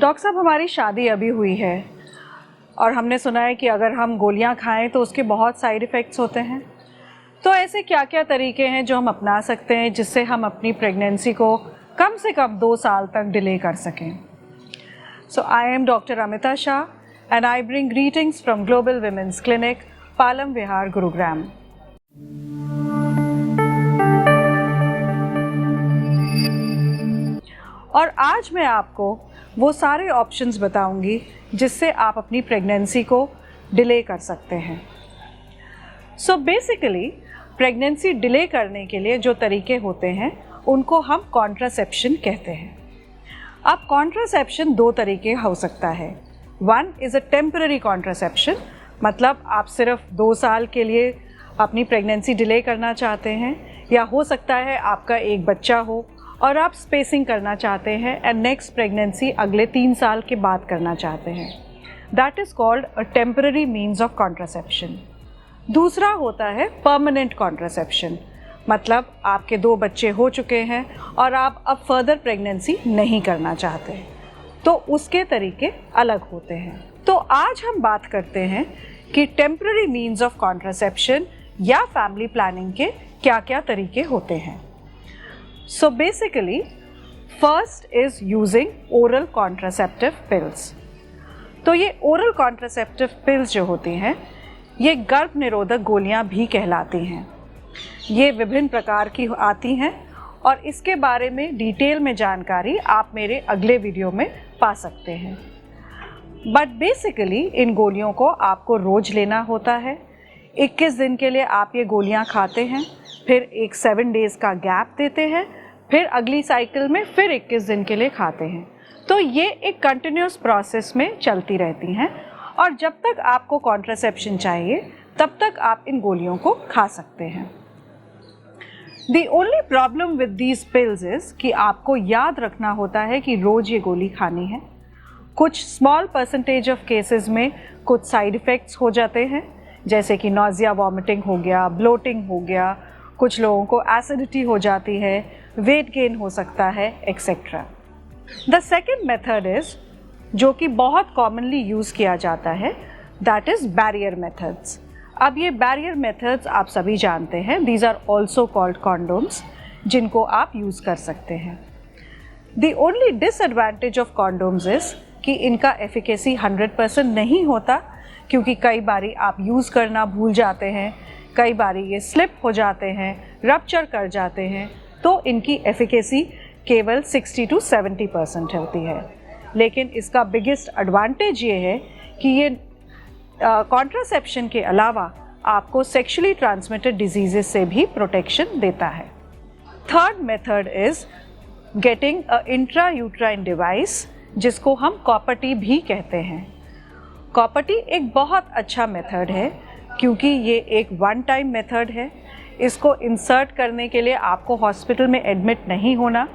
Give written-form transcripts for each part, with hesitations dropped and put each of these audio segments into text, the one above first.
Doctor साहब, हमारी शादी अभी हुई है और हमने सुना है कि अगर हम गोलियां खाएं तो उसके बहुत साइड इफ़ेक्ट्स होते हैं। तो ऐसे क्या क्या तरीके हैं जो हम अपना सकते हैं जिससे हम अपनी प्रेगनेंसी को कम से कम 2 साल तक डिले कर सकें? So I am doctor Amita Shah and I bring greetings from global women's clinic, Palam Vihar, Gurugram. और आज मैं आपको वो सारे ऑप्शंस बताऊंगी जिससे आप अपनी प्रेगनेंसी को डिले कर सकते हैं। सो बेसिकली प्रेगनेंसी डिले करने के लिए जो तरीके होते हैं उनको हम कॉन्ट्रासेप्शन कहते हैं। अब कॉन्ट्रासेप्शन 2 तरीके हो सकता है। One is a temporary contraception, मतलब आप सिर्फ 2 साल के लिए अपनी प्रेगनेंसी डिले करना चाहते हैं, या हो सकता है आपका एक बच्चा हो और आप स्पेसिंग करना चाहते हैं एंड नेक्स्ट प्रेगनेंसी अगले 3 साल के बाद करना चाहते हैं। That is called a temporary means of contraception. दूसरा होता है परमानेंट कॉन्ट्रासेप्शन, मतलब आपके 2 बच्चे हो चुके हैं और आप अब फर्दर प्रेगनेंसी नहीं करना चाहते, तो उसके तरीके अलग होते हैं। तो आज हम बात करते हैं कि टेम्पररी मीन्स ऑफ कॉन्ट्रासेप्शन या फैमिली प्लानिंग के क्या क्या तरीके होते हैं। So basically, first is using oral contraceptive pills. तो ये oral contraceptive pills जो होती हैं, ये गर्भ निरोधक गोलियां भी कहलाती हैं। ये विभिन्न प्रकार की आती हैं और इसके बारे में डिटेल में जानकारी आप मेरे अगले वीडियो में पा सकते हैं। बट बेसिकली इन गोलियों को आपको रोज़ लेना होता है। 21 दिन के लिए आप ये गोलियां खाते हैं, फिर एक 7 डेज़ का गैप देते हैं, फिर अगली साइकिल में फिर 21 दिन के लिए खाते हैं। तो ये एक कंटिन्यूस प्रोसेस में चलती रहती हैं और जब तक आपको कॉन्ट्रासेप्शन चाहिए तब तक आप इन गोलियों को खा सकते हैं। The only problem with these pills is कि आपको याद रखना होता है कि रोज़ ये गोली खानी है। कुछ स्मॉल परसेंटेज ऑफ केसेस में कुछ साइड इफ़ेक्ट्स हो जाते हैं, जैसे कि नॉजिया, वॉमिटिंग हो गया, ब्लोटिंग हो गया, कुछ लोगों को एसिडिटी हो जाती है, वेट गेन हो सकता है, etcetera. The second method is, जो कि बहुत कॉमनली यूज़ किया जाता है, दैट इज़ बैरियर मेथड्स। अब ये बैरियर मेथड्स आप सभी जानते हैं, these are also called condoms, जिनको आप यूज़ कर सकते हैं। The only disadvantage of condoms is कि इनका एफिकेसी 100% नहीं होता, क्योंकि कई बारी आप यूज़ करना भूल जाते हैं, कई बारी ये स्लिप हो जाते हैं, रप्चर कर जाते हैं, तो इनकी एफिकेसी केवल 60 to 70% होती है। लेकिन इसका बिगेस्ट एडवांटेज ये है कि ये कॉन्ट्रासेप्शन के अलावा आपको सेक्सुअली ट्रांसमिटेड डिजीज़ेस से भी प्रोटेक्शन देता है। Third method is getting a intrauterine device, जिसको हम कॉपर टी भी कहते हैं। कॉपर टी एक बहुत अच्छा मेथड है क्योंकि ये एक वन टाइम मेथड है। इसको इंसर्ट करने के लिए आपको हॉस्पिटल में एडमिट नहीं होना,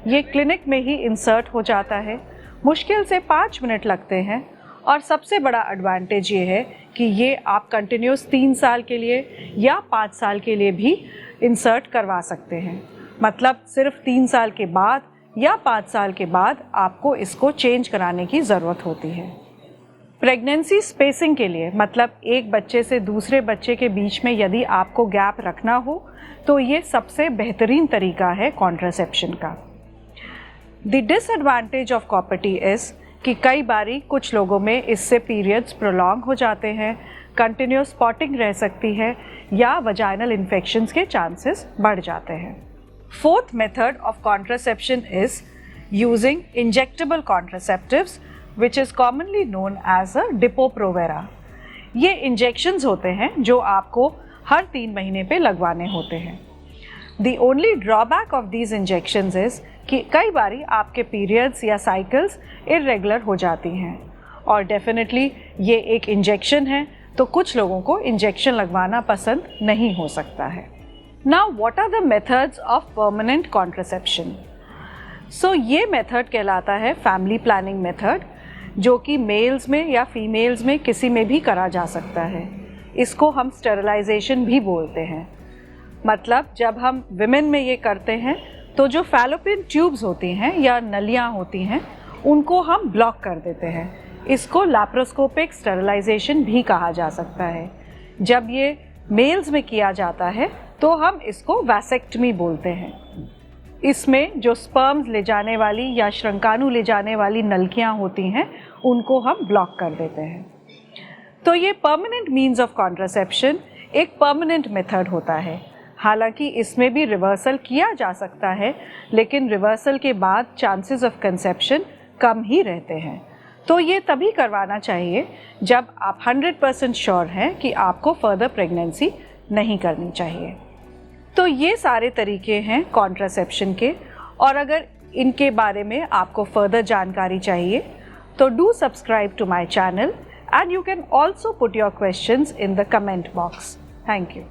ये क्लिनिक में ही इंसर्ट हो जाता है। मुश्किल से 5 मिनट लगते हैं और सबसे बड़ा एडवांटेज ये है कि ये आप कंटिन्यूस 3 साल के लिए या 5 साल के लिए भी इंसर्ट करवा सकते हैं। मतलब सिर्फ 3 साल के बाद या 5 साल के बाद आपको इसको चेंज कराने की ज़रूरत होती है। प्रेगनेंसी स्पेसिंग के लिए, मतलब एक बच्चे से दूसरे बच्चे के बीच में यदि आपको गैप रखना हो, तो ये सबसे बेहतरीन तरीका है कॉन्ट्रासेप्शन का। The disadvantage of copper T is कि कई बारी कुछ लोगों में इससे पीरियड्स प्रोलॉन्ग हो जाते हैं, कंटिन्यूस स्पॉटिंग रह सकती है या वजाइनल इन्फेक्शंस के चांसेस बढ़ जाते हैं। Fourth method of contraception is using injectable contraceptives, which is commonly known as a Depo-Provera। ये इंजेक्शंस होते हैं जो आपको हर 3 महीने पे लगवाने होते हैं। The only drawback of these injections is कि कई बारी आपके पीरियड्स या साइकिल्स इरेगुलर हो जाती हैं और डेफिनेटली ये एक इंजेक्शन है, तो कुछ लोगों को इंजेक्शन लगवाना पसंद नहीं हो सकता है। Now what are the methods of permanent contraception? So ये मेथड कहलाता है फैमिली प्लानिंग मेथड, जो कि मेल्स में या फीमेल्स में किसी में भी करा जा सकता है। इसको हम स्टेरिलाइजेशन भी बोलते हैं। मतलब जब हम विमेन में ये करते हैं तो जो फैलोपियन ट्यूब्स होती हैं या नलियाँ होती हैं, उनको हम ब्लॉक कर देते हैं। इसको लैप्रोस्कोपिक स्टेरिलाइजेशन भी कहा जा सकता है। जब ये मेल्स में किया जाता है तो हम इसको वैसेक्टमी बोलते हैं। इसमें जो स्पर्म्स ले जाने वाली या श्रृंकाणु ले जाने वाली नलकियां होती हैं उनको हम ब्लॉक कर देते हैं। तो ये परमानेंट मीन्स ऑफ कॉन्ट्रासेप्शन एक परमानेंट मेथड होता है। हालांकि इसमें भी रिवर्सल किया जा सकता है, लेकिन रिवर्सल के बाद चांसेस ऑफ कंसेप्शन कम ही रहते हैं। तो ये तभी करवाना चाहिए जब आप 100% श्योर हैं कि आपको फर्दर प्रेगनेंसी नहीं करनी चाहिए। तो ये सारे तरीके हैं कॉन्ट्रासेप्शन के, और अगर इनके बारे में आपको फर्दर जानकारी चाहिए तो do subscribe to my channel and you can also put your questions in the comment box. Thank you.